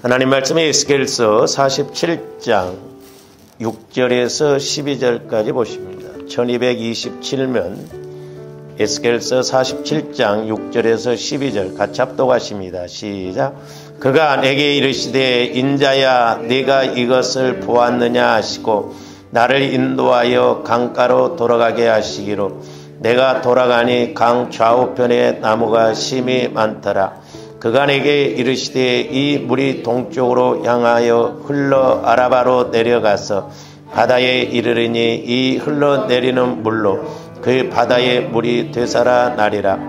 하나님 말씀의 에스겔서 47장 6절에서 12절까지 보십니다. 1227면 에스겔서 47장 6절에서 12절 같이 합독하십니다. 시작. 그가 내게 이르시되 인자야 네가 이것을 보았느냐 하시고 나를 인도하여 강가로 돌아가게 하시기로 내가 돌아가니 강 좌우편에 나무가 심이 많더라. 그가 내게 이르시되 이 물이 동쪽으로 향하여 흘러 아라바로 내려가서 바다에 이르르니 이 흘러내리는 물로 그 바다의 물이 되살아나리라.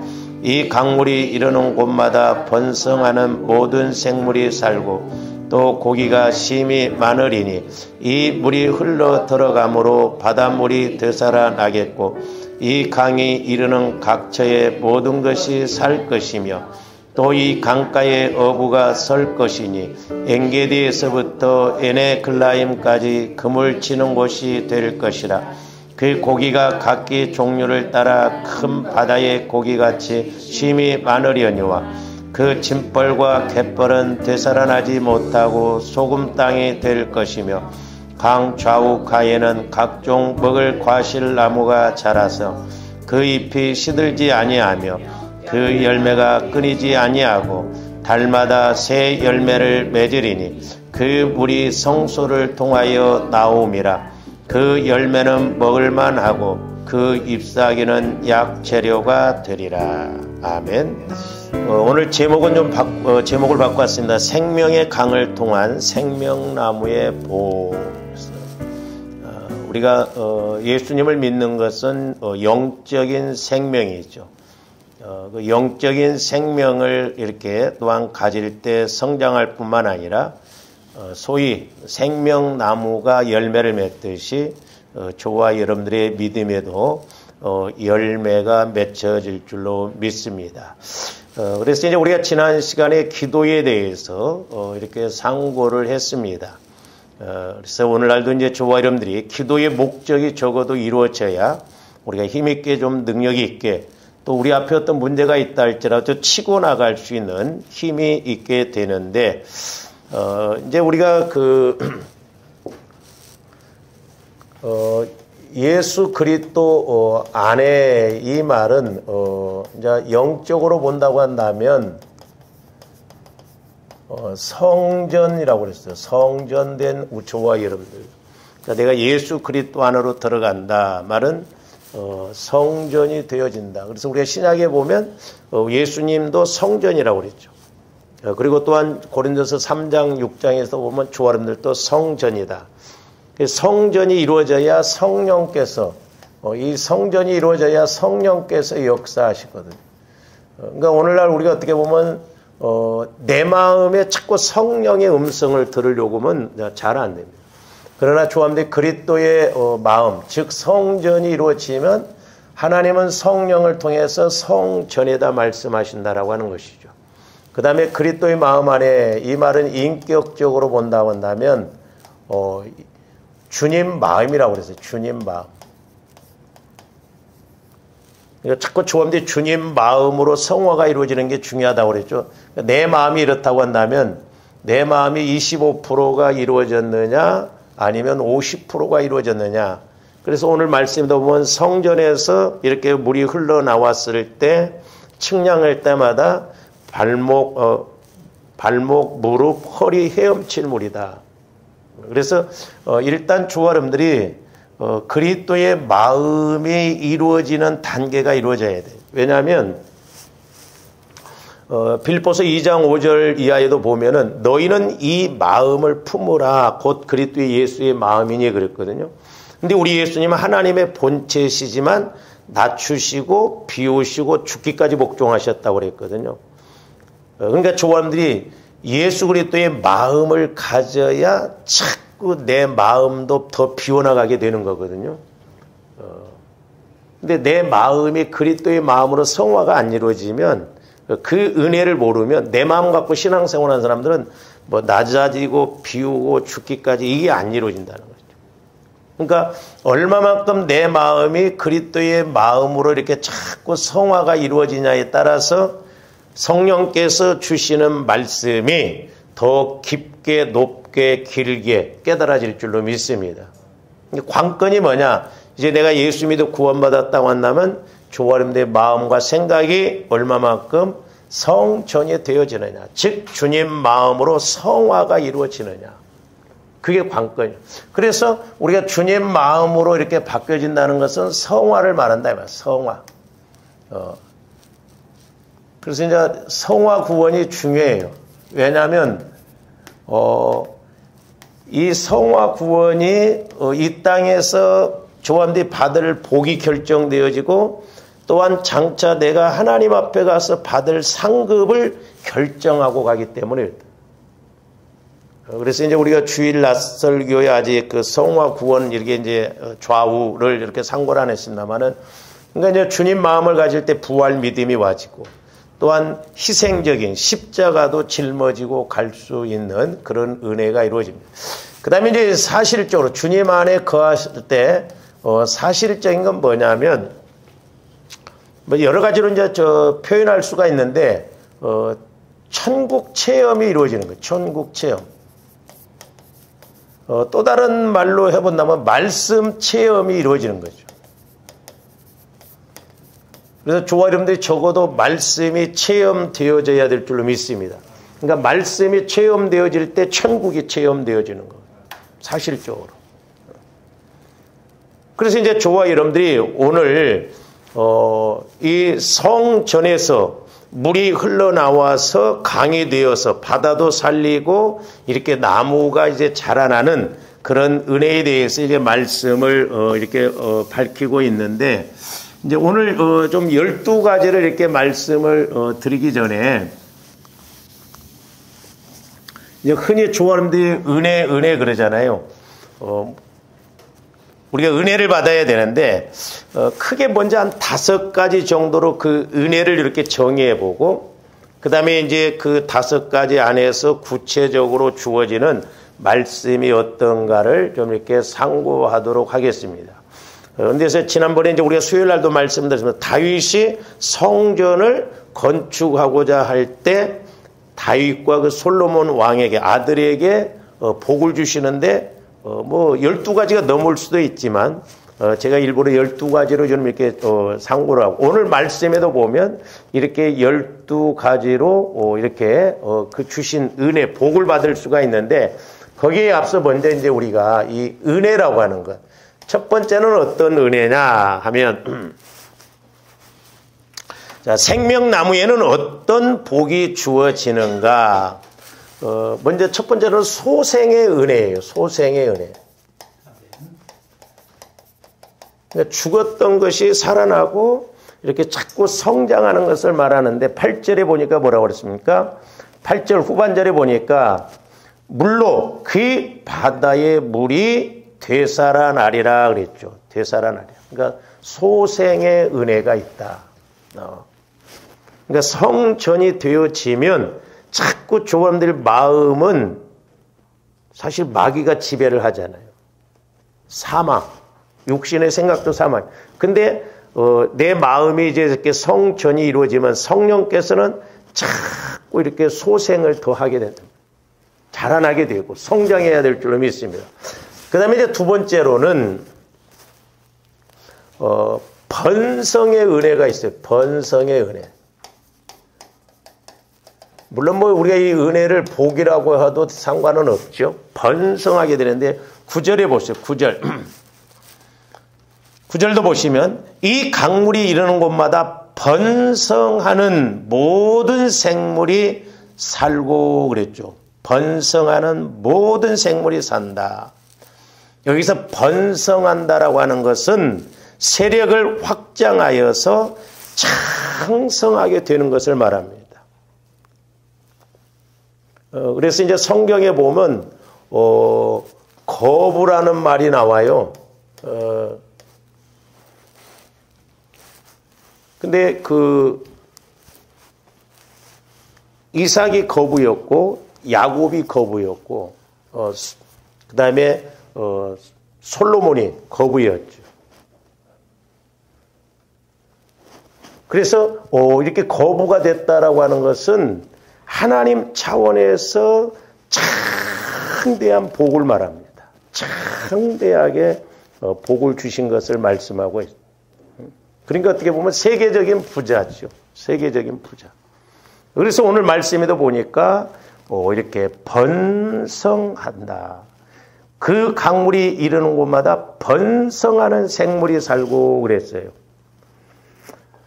이 강물이 이르는 곳마다 번성하는 모든 생물이 살고 또 고기가 심히 많으리니 이 물이 흘러 들어가므로 바닷물이 되살아나겠고 이 강이 이르는 각처의 모든 것이 살 것이며 또 이 강가에 어부가 설 것이니 엔게디에서부터 에네글라임까지 그물 치는 곳이 될 것이라. 그 고기가 각기 종류를 따라 큰 바다의 고기같이 심히 많으려니와 그 짐벌과 갯벌은 되살아나지 못하고 소금 땅이 될 것이며 강 좌우 가에는 각종 먹을 과실나무가 자라서 그 잎이 시들지 아니하며 그 열매가 끊이지 아니하고 달마다 새 열매를 맺으리니 그 물이 성소를 통하여 나옴이라. 그 열매는 먹을만하고 그 잎사귀는 약재료가 되리라. 아멘. 오늘 제목은 제목을 바꿨습니다. 생명의 강을 통한 생명나무의 보호. 우리가 예수님을 믿는 것은 영적인 생명이죠. 그 영적인 생명을 이렇게 또한 가질 때 성장할 뿐만 아니라 소위 생명나무가 열매를 맺듯이 저와 여러분들의 믿음에도 열매가 맺혀질 줄로 믿습니다. 그래서 이제 우리가 지난 시간에 기도에 대해서 이렇게 상고를 했습니다. 그래서 오늘날도 이제 저와 여러분들이 기도의 목적이 적어도 이루어져야 우리가 힘있게 좀 능력이 있게 또 우리 앞에 어떤 문제가 있다 할지라도 치고 나갈 수 있는 힘이 있게 되는데, 이제 우리가 예수 그리스도 안에 이 말은, 이제 영적으로 본다고 한다면, 성전이라고 그랬어요. 성전된 저와 여러분들. 그러니까 내가 예수 그리스도 안으로 들어간다 말은, 성전이 되어진다. 그래서 우리가 신약에 보면 예수님도 성전이라고 그랬죠. 그리고 또한 고린도서 3장 6장에서 보면 저와 여러분들도 성전이다. 성전이 이루어져야 성령께서 이 성전이 이루어져야 성령께서 역사하시거든요. 그러니까 오늘날 우리가 어떻게 보면 내 마음에 자꾸 성령의 음성을 들으려고 하면 잘 안 됩니다. 그러나 조함대 그리스도의 마음, 즉 성전이 이루어지면 하나님은 성령을 통해서 성전에다 말씀하신다라고 하는 것이죠. 그 다음에 그리스도의 마음 안에 이 말은 인격적으로 본다고 한다면 주님 마음이라고 그랬어요. 주님 마음. 그러니까 자꾸 조함대 주님 마음으로 성화가 이루어지는 게 중요하다고 그랬죠. 내 마음이 이렇다고 한다면 내 마음이 25%가 이루어졌느냐 아니면 50%가 이루어졌느냐. 그래서 오늘 말씀도 보면 성전에서 이렇게 물이 흘러나왔을 때 측량할 때마다 발목, 무릎, 허리 헤엄칠 물이다. 그래서 일단 저와 여러분들이 그리스도의 마음이 이루어지는 단계가 이루어져야 돼요. 왜냐하면 빌립보서 2장 5절 이하에도 보면은 너희는 이 마음을 품으라 곧 그리스도의 예수의 마음이니 그랬거든요. 근데 우리 예수님은 하나님의 본체시지만 낮추시고 비우시고 죽기까지 복종하셨다고 그랬거든요. 그러니까 저사람들이 예수 그리스도의 마음을 가져야 자꾸 내 마음도 더 비워나가게 되는 거거든요. 근데 내 마음이 그리스도의 마음으로 성화가 안 이루어지면 그 은혜를 모르면 내 마음 갖고 신앙생활하는 사람들은 뭐 낮아지고 비우고 죽기까지 이게 안 이루어진다는 거죠. 그러니까 얼마만큼 내 마음이 그리스도의 마음으로 이렇게 자꾸 성화가 이루어지냐에 따라서 성령께서 주시는 말씀이 더 깊게 높게 길게 깨달아질 줄로 믿습니다. 관건이 뭐냐? 이제 내가 예수 믿어 구원받았다고 한다면 저와 여러분들의 마음과 생각이 얼마만큼 성전이 되어지느냐, 즉 주님 마음으로 성화가 이루어지느냐, 그게 관건이에요. 그래서 우리가 주님 마음으로 이렇게 바뀌어진다는 것은 성화를 말한다 이 말이에요. 성화. 그래서 이제 성화 구원이 중요해요. 왜냐하면 이 성화 구원이 이 땅에서 저와 여러분들이 받을 복이 결정되어지고, 또한 장차 내가 하나님 앞에 가서 받을 상급을 결정하고 가기 때문에, 그래서 이제 우리가 주일 낯설교회 아직 그 성화 구원 이렇게 이제 좌우를 이렇게 상고를 안 했습니다만은, 그러니까 이제 주님 마음을 가질 때 부활 믿음이 와지고, 또한 희생적인 십자가도 짊어지고 갈 수 있는 그런 은혜가 이루어집니다. 그 다음에 이제 사실적으로 주님 안에 거하실 때 사실적인 건 뭐냐면, 뭐 여러 가지로 이제 표현할 수가 있는데, 천국 체험이 이루어지는 거예요. 천국 체험. 또 다른 말로 해본다면 말씀 체험이 이루어지는 거죠. 그래서 저와 여러분들이 적어도 말씀이 체험되어져야 될 줄로 믿습니다. 그러니까 말씀이 체험되어질 때 천국이 체험되어지는 거예요. 사실적으로. 그래서 이제 저와 여러분들이 오늘 이 성전에서 물이 흘러나와서 강이 되어서 바다도 살리고 이렇게 나무가 이제 자라나는 그런 은혜에 대해서 이제 말씀을 이렇게 밝히고 있는데, 이제 오늘 좀 12가지를 이렇게 말씀을 드리기 전에, 이제 흔히 저와 여러분들이 은혜 그러잖아요. 우리가 은혜를 받아야 되는데, 크게 먼저 한 5가지 정도로 그 은혜를 이렇게 정의해 보고, 그 다음에 이제 그 5가지 안에서 구체적으로 주어지는 말씀이 어떤가를 좀 이렇게 상고하도록 하겠습니다. 그래서 지난번에 이제 우리가 수요일 날도 말씀드렸지만, 다윗이 성전을 건축하고자 할 때 다윗과 그 솔로몬 왕에게, 아들에게 복을 주시는데, 뭐 12가지가 넘을 수도 있지만 제가 일부러 12가지로 좀 이렇게 상고를 하고, 오늘 말씀에도 보면 이렇게 12가지로 이렇게 그 주신 은혜, 복을 받을 수가 있는데, 거기에 앞서 먼저 이제 우리가 이 은혜라고 하는 것, 첫 번째는 어떤 은혜냐 하면, 자, 생명나무에는 어떤 복이 주어지는가. 먼저 첫 번째는 소생의 은혜예요. 소생의 은혜. 그러니까 죽었던 것이 살아나고 이렇게 자꾸 성장하는 것을 말하는데, 8절에 보니까 뭐라고 그랬습니까? 8절 후반절에 보니까 물로 그 바다의 물이 되살아나리라 그랬죠. 되살아나리라. 그러니까 소생의 은혜가 있다. 그러니까 성전이 되어지면 자꾸 조원들 마음은 사실 마귀가 지배를 하잖아요. 사망, 육신의 생각도 사망. 근데 내 마음이 이제 이렇게 성전이 이루어지면 성령께서는 자꾸 이렇게 소생을 더 하게 된다. 자라나게 되고 성장해야 될 줄로 믿습니다. 그 다음에 이제 두 번째로는 번성의 은혜가 있어요. 번성의 은혜. 물론 뭐 우리가 이 은혜를 복이라고 해도 상관은 없죠. 번성하게 되는데, 9절에 보세요. 9절. 9절도 보시면 이 강물이 이르는 곳마다 번성하는 모든 생물이 살고 그랬죠. 번성하는 모든 생물이 산다. 여기서 번성한다라고 하는 것은 세력을 확장하여서 창성하게 되는 것을 말합니다. 그래서 이제 성경에 보면 거부라는 말이 나와요. 근데 그 이삭이 거부였고 야곱이 거부였고 그 다음에 솔로몬이 거부였죠. 그래서 이렇게 거부가 됐다라고 하는 것은 하나님 차원에서 창대한 복을 말합니다. 창대하게 복을 주신 것을 말씀하고 있습니다. 그러니까 어떻게 보면 세계적인 부자죠. 세계적인 부자. 그래서 오늘 말씀에도 보니까 이렇게 번성한다. 그 강물이 이르는 곳마다 번성하는 생물이 살고 그랬어요.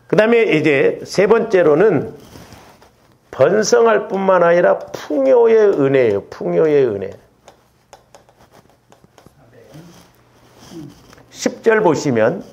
그 다음에 이제 세 번째로는 번성할 뿐만 아니라 풍요의 은혜예요. 풍요의 은혜. 10절 보시면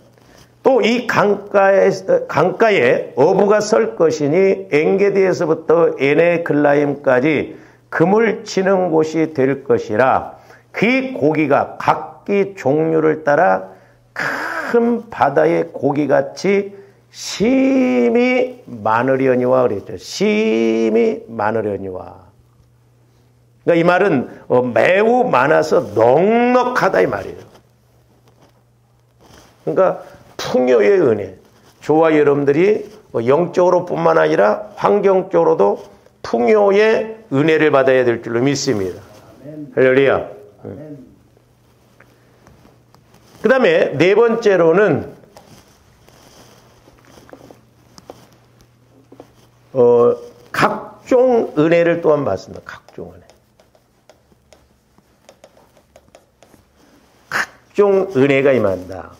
또 이 강가에 어부가 설 것이니 엔게디에서부터 에네글라임까지 금을 치는 곳이 될 것이라 그 고기가 각기 종류를 따라 큰 바다의 고기같이 심히 많으려니와 그랬죠. 심히 많으려니와. 그러니까 이 말은 매우 많아서 넉넉하다 이 말이에요. 그러니까 풍요의 은혜. 저와 여러분들이 영적으로 뿐만 아니라 환경적으로도 풍요의 은혜를 받아야 될 줄로 믿습니다. 할렐루야. 그 다음에 네 번째로는 각종 은혜를 또한 받습니다. 각종 은혜. 각종 은혜가 임한다.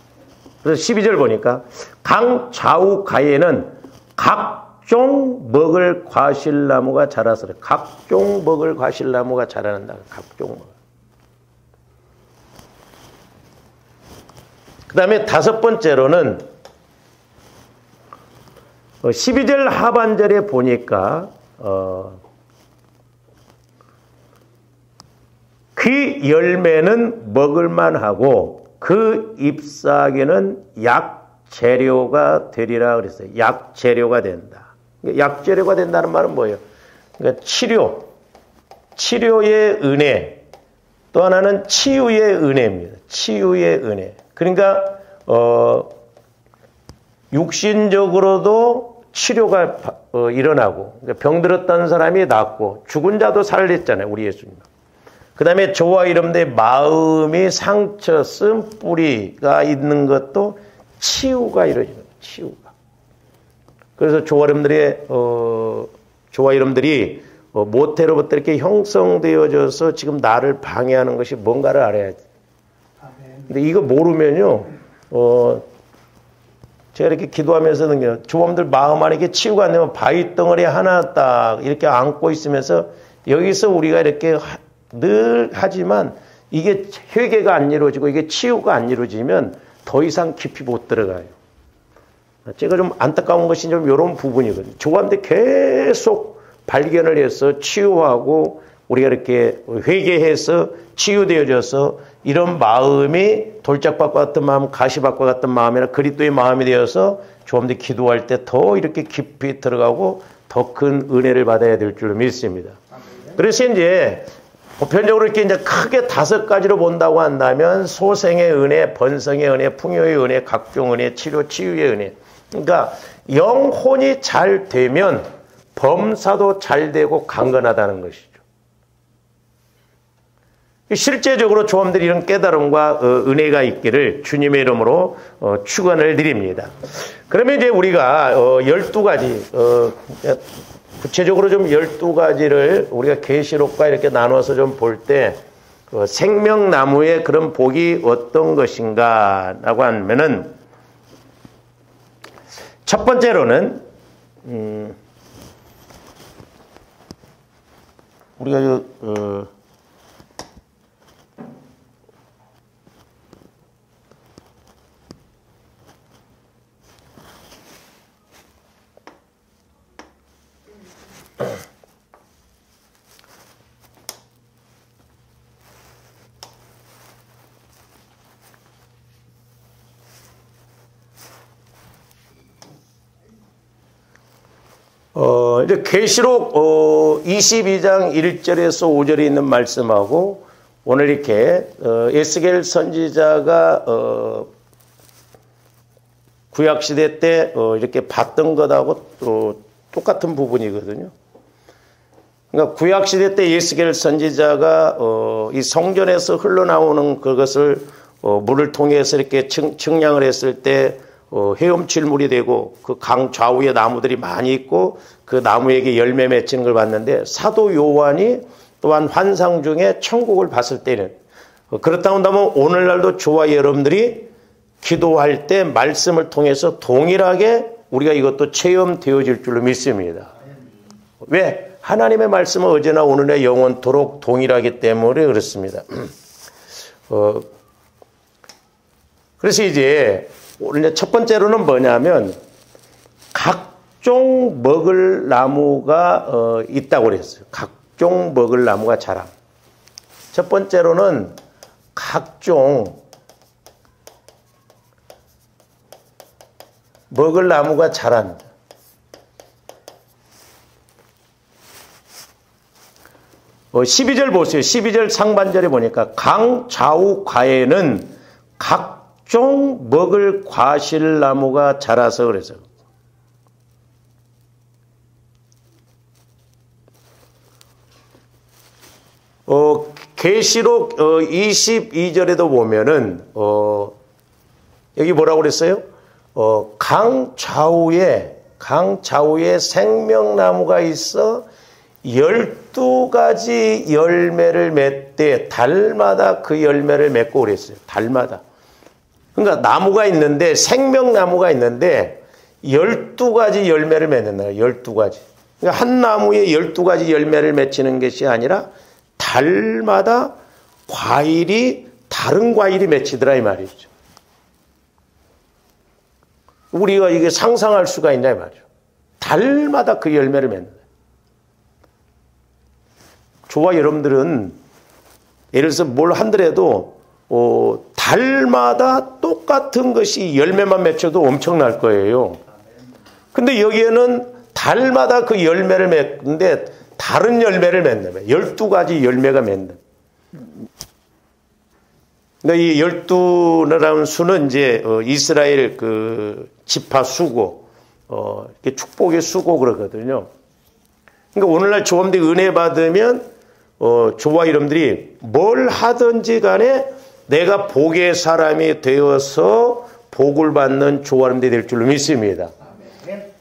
그래서 12절 보니까 강 좌우 가에는 각종 먹을 과실나무가 자라서 각종 먹을 과실나무가 자라는다. 각종 먹을. 그 다음에 다섯 번째로는 12절 하반절에 보니까 그 열매는 먹을만하고 그 잎사귀는 약재료가 되리라 그랬어요. 약재료가 된다. 약재료가 된다는 말은 뭐예요? 그러니까 치료의 은혜. 또 하나는 치유의 은혜입니다. 치유의 은혜. 그러니까 육신적으로도 치료가 일어나고 병들었던 사람이 낫고 죽은 자도 살렸잖아요. 우리 예수님. 그 다음에 저와 여러분들의 마음이 상처, 쓴뿌리가 있는 것도 치유가 이루어지는 거예요. 치유가. 그래서 저와 여러분들이 모태로부터 이렇게 형성되어져서 지금 나를 방해하는 것이 뭔가를 알아야지. 근데 이거 모르면요, 제가 이렇게 기도하면서 조범들 마음 안에 이렇게 치유가 안 되면 바위 덩어리 하나 딱 이렇게 안고 있으면서 여기서 우리가 이렇게 늘 하지만 이게 회개가 안 이루어지고 이게 치유가 안 이루어지면 더 이상 깊이 못 들어가요. 제가 좀 안타까운 것이 좀 이런 부분이거든요. 조범들 계속 발견을 해서 치유하고 우리가 이렇게 회개해서 치유되어져서 이런 마음이 돌짝밭과 같은 마음, 가시밭과 같은 마음이나 그리스도의 마음이 되어서 조범들이 기도할 때 더 이렇게 깊이 들어가고 더 큰 은혜를 받아야 될 줄로 믿습니다. 그래서 이제 보편적으로 이렇게 이제 크게 5가지로 본다고 한다면 소생의 은혜, 번성의 은혜, 풍요의 은혜, 각종 은혜, 치료, 치유의 은혜. 그러니까 영혼이 잘 되면 범사도 잘 되고 강건하다는 것이죠. 실제적으로 조범들이 이런 깨달음과 은혜가 있기를 주님의 이름으로 축원을 드립니다. 그러면 이제 우리가 12가지 구체적으로 좀 12가지를 우리가 계시록과 이렇게 나눠서 좀 볼 때 생명나무의 그런 복이 어떤 것인가라고 하면은 첫 번째로는 우리가 이제 계시록 22장 1절에서 5절에 있는 말씀하고 오늘 이렇게 에스겔 선지자가 구약 시대 때 이렇게 봤던 것하고 또 똑같은 부분이거든요. 그러니까 구약시대 때 예스겔 선지자가 이 성전에서 흘러나오는 그것을 물을 통해서 이렇게 측량을 했을 때 헤엄칠 물이 되고 그 강 좌우에 나무들이 많이 있고 그 나무에게 열매 맺히는 걸 봤는데 사도 요한이 또한 환상 중에 천국을 봤을 때는 그렇다고 한다면 오늘날도 저와 여러분들이 기도할 때 말씀을 통해서 동일하게 우리가 이것도 체험되어질 줄로 믿습니다. 왜? 하나님의 말씀은 어제나 오늘의 영원토록 동일하기 때문에 그렇습니다. 그래서 이제 오늘 첫 번째로는 뭐냐면 각종 먹을 나무가 있다고 그랬어요. 각종 먹을 나무가 자람. 첫 번째로는 각종 먹을 나무가 자란다. 12절 보세요. 12절 상반절에 보니까 강 좌우 과에는 각종 먹을 과실나무가 자라서 그래서 계시록 22절에도 보면은 여기 뭐라고 그랬어요? 강 좌우에 생명나무가 있어 12가지 열매를 맺되 달마다 그 열매를 맺고 그랬어요. 달마다. 그러니까 나무가 있는데 생명나무가 있는데 12가지 열매를 맺는다. 12가지. 그러니까 한 나무에 12가지 열매를 맺히는 것이 아니라 달마다 다른 과일이 맺히더라 이 말이죠. 우리가 이게 상상할 수가 있냐 이 말이죠. 달마다 그 열매를 맺는다. 저와 여러분들은 예를 들어서 뭘 한더라도 달마다 똑같은 것이 열매만 맺혀도 엄청날 거예요. 근데 여기에는 달마다 그 열매를 맺는데 다른 열매를 맺는 12가지 열매가 맺는. 그러니까 이 12라는 수는 이제 이스라엘 그 지파 수고, 축복의 수고 그러거든요. 그러니까 오늘날 조금더 은혜 받으면 저와 여러분들이 뭘 하든지 간에 내가 복의 사람이 되어서 복을 받는 저와 여러분들이 될 줄로 믿습니다.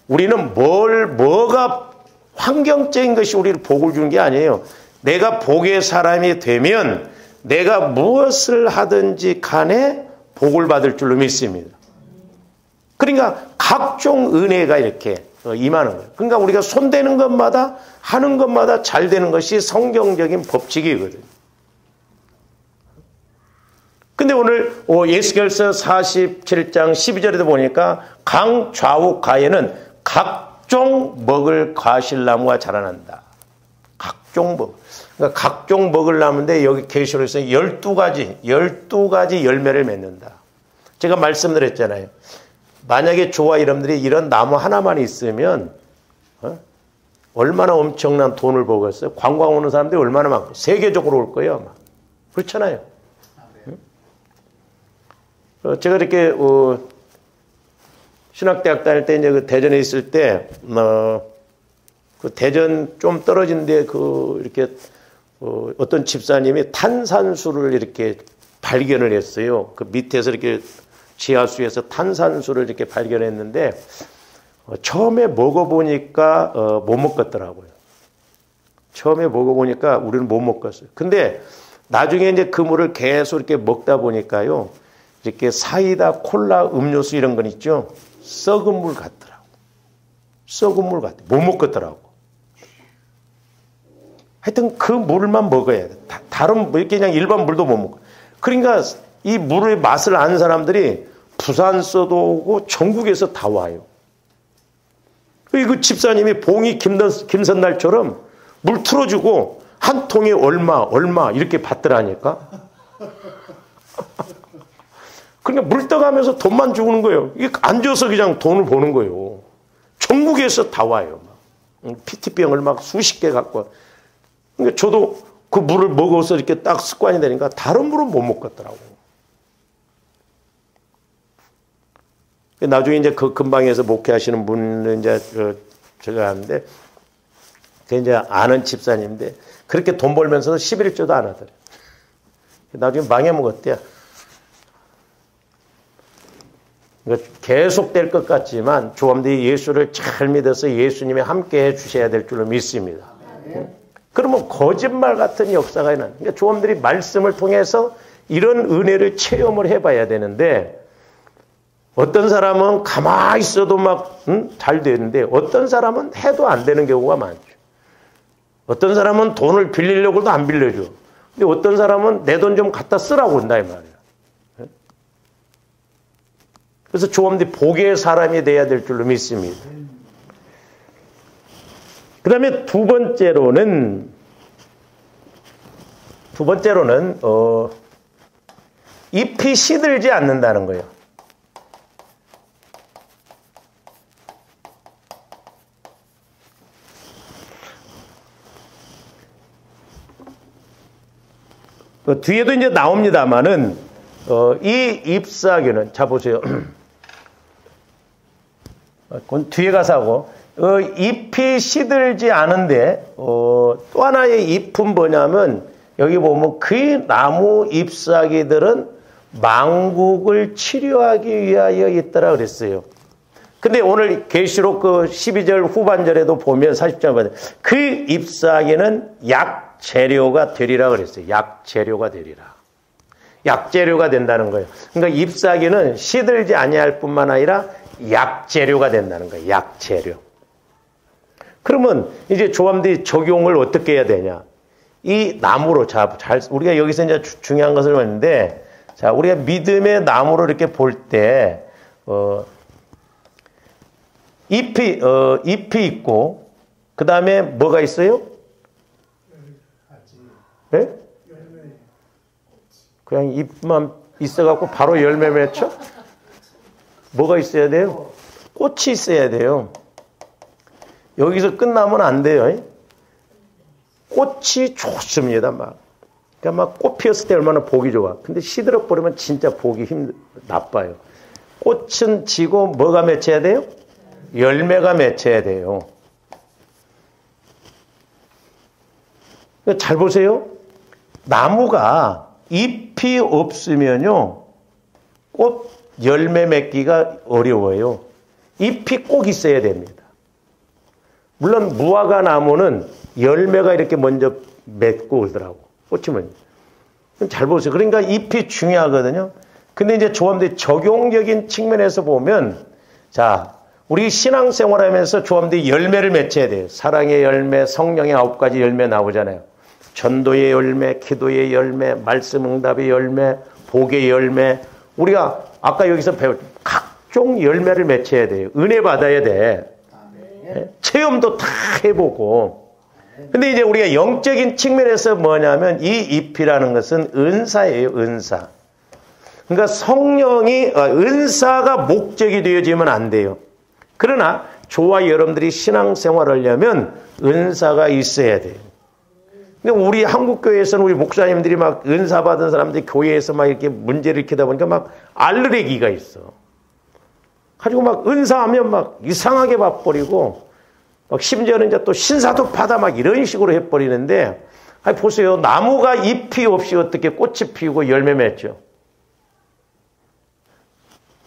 우리는 뭐가 환경적인 것이 우리를 복을 주는 게 아니에요. 내가 복의 사람이 되면 내가 무엇을 하든지 간에 복을 받을 줄로 믿습니다. 그러니까 각종 은혜가 이렇게 임하는 거예요. 그러니까 우리가 손대는 것마다 하는 것마다 잘 되는 것이 성경적인 법칙이거든요. 근데 오늘 예수결서 47장 12절에도 보니까 강 좌우 가에는 각종 먹을 과실나무가 자라난다. 그러니까 각종 먹을 나무인데 여기 계시록에서 12가지 열매를 맺는다. 제가 말씀드렸잖아요. 만약에 저와 여러분들이 이런 나무 하나만 있으면 얼마나 엄청난 돈을 벌겠어요. 관광 오는 사람들이 얼마나 많고 세계적으로 올 거예요 아마. 그렇잖아요. 제가 이렇게 신학대학 다닐 때 이제 그 대전에 있을 때 그 대전 좀 떨어진 데 이렇게 어떤 집사님이 탄산수를 이렇게 발견을 했어요. 그 밑에서 이렇게 지하수에서 탄산수를 이렇게 발견했는데 처음에 먹어보니까 못 먹겠더라고요. 처음에 먹어보니까 우리는 못 먹겠어요. 근데 나중에 이제 그 물을 계속 이렇게 먹다 보니까요. 이렇게 사이다, 콜라, 음료수 이런 건 있죠. 썩은 물 같더라고. 썩은 물 같아. 못 먹겠더라고. 하여튼 그 물만 먹어야 돼. 다른 물, 이렇게 그냥 일반 물도 못 먹어. 그러니까 이 물의 맛을 아는 사람들이 부산서도 오고 전국에서 다 와요. 그 집사님이 봉이 김선날처럼 물 틀어주고 한 통에 얼마 이렇게 받더라니까. 그러니까 물 떠가면서 돈만 주는 거예요. 이게 안 줘서 그냥 돈을 버는 거예요. 전국에서 다 와요. PT병을 막 수십 개 갖고 와. 그러니까 저도 그 물을 먹어서 이렇게 딱 습관이 되니까 다른 물은 못 먹겠더라고. 나중에 이제 그 근방에서 목회하시는 분은 이제 제가 하는데 그 이제 아는 집사님인데 그렇게 돈 벌면서도 11조도 안 하더래. 나중에 망해먹었대요. 그러니까 계속 될 것 같지만 조함들이 예수를 잘 믿어서 예수님이 함께 해주셔야 될 줄로 믿습니다. 그러면 거짓말 같은 역사가 일어나는. 그러니까 조함들이 말씀을 통해서 이런 은혜를 체험을 해봐야 되는데 어떤 사람은 가만히 있어도 막 잘 되는데 어떤 사람은 해도 안 되는 경우가 많죠. 어떤 사람은 돈을 빌리려고 해도 안 빌려줘. 근데 어떤 사람은 내 돈 좀 갖다 쓰라고 한다 이 말이야. 그래서 조함들이 복의 사람이 돼야 될 줄로 믿습니다. 그 다음에 두 번째로는 잎이 시들지 않는다는 거예요. 뒤에도 이제 나옵니다만은 이 잎사귀는 자 보세요. 그건 뒤에 가서 하고 잎이 시들지 않은데 또 하나의 잎은 뭐냐면 여기 보면 그 나무 잎사귀들은 만국을 치료하기 위하여 있더라 그랬어요. 근데 오늘 계시록 그 12절 후반절에도 보면 40절 보면 그 잎사귀는 약재료가 되리라 그랬어요. 약재료가 되리라. 약재료가 된다는 거예요. 그러니까 잎사귀는 시들지 아니할 뿐만 아니라 약재료가 된다는 거예요. 약재료. 그러면 이제 조함들이 적용을 어떻게 해야 되냐? 이 나무로 우리가 여기서 이제 중요한 것을 봤는데, 자 우리가 믿음의 나무로 이렇게 볼 때 잎이 있고 그 다음에 뭐가 있어요? 네? 그냥 잎만 있어갖고 바로 열매 맺혀? 뭐가 있어야 돼요? 꽃이 있어야 돼요. 여기서 끝나면 안 돼요. 꽃이 좋습니다. 그러니까 막 꽃 피었을 때 얼마나 보기 좋아. 근데 시들어 버리면 진짜 보기 나빠요. 꽃은 지고 뭐가 맺혀야 돼요? 열매가 맺혀야 돼요. 잘 보세요. 나무가 잎이 없으면요, 꽃 열매 맺기가 어려워요. 잎이 꼭 있어야 됩니다. 물론 무화과 나무는 열매가 이렇게 먼저 맺고 오더라고. 꽃이 먼저. 잘 보세요. 그러니까 잎이 중요하거든요. 근데 이제 조함들이 적용적인 측면에서 보면, 자, 우리 신앙생활 하면서 조함들이 열매를 맺혀야 돼요. 사랑의 열매, 성령의 9가지 열매 나오잖아요. 전도의 열매, 기도의 열매, 말씀 응답의 열매, 복의 열매. 우리가 아까 여기서 배울 각종 열매를 맺혀야 돼요. 은혜 받아야 돼. 체험도 다 해보고. 근데 이제 우리가 영적인 측면에서 뭐냐면 이 잎이라는 것은 은사예요. 은사. 그러니까 성령이 은사가 목적이 되어지면 안 돼요. 그러나 저와 여러분들이 신앙생활을 하려면 은사가 있어야 돼요. 근데 우리 한국교회에서는 우리 목사님들이 막 은사 받은 사람들이 교회에서 막 이렇게 문제를 일으키다 보니까 막 알레르기가 있어. 가지고 막 은사하면 막 이상하게 봐버리고 막 심지어는 이제 또 신사도 받아 막 이런 식으로 해버리는데, 아니 보세요. 나무가 잎이 없이 어떻게 꽃이 피우고 열매 맺죠?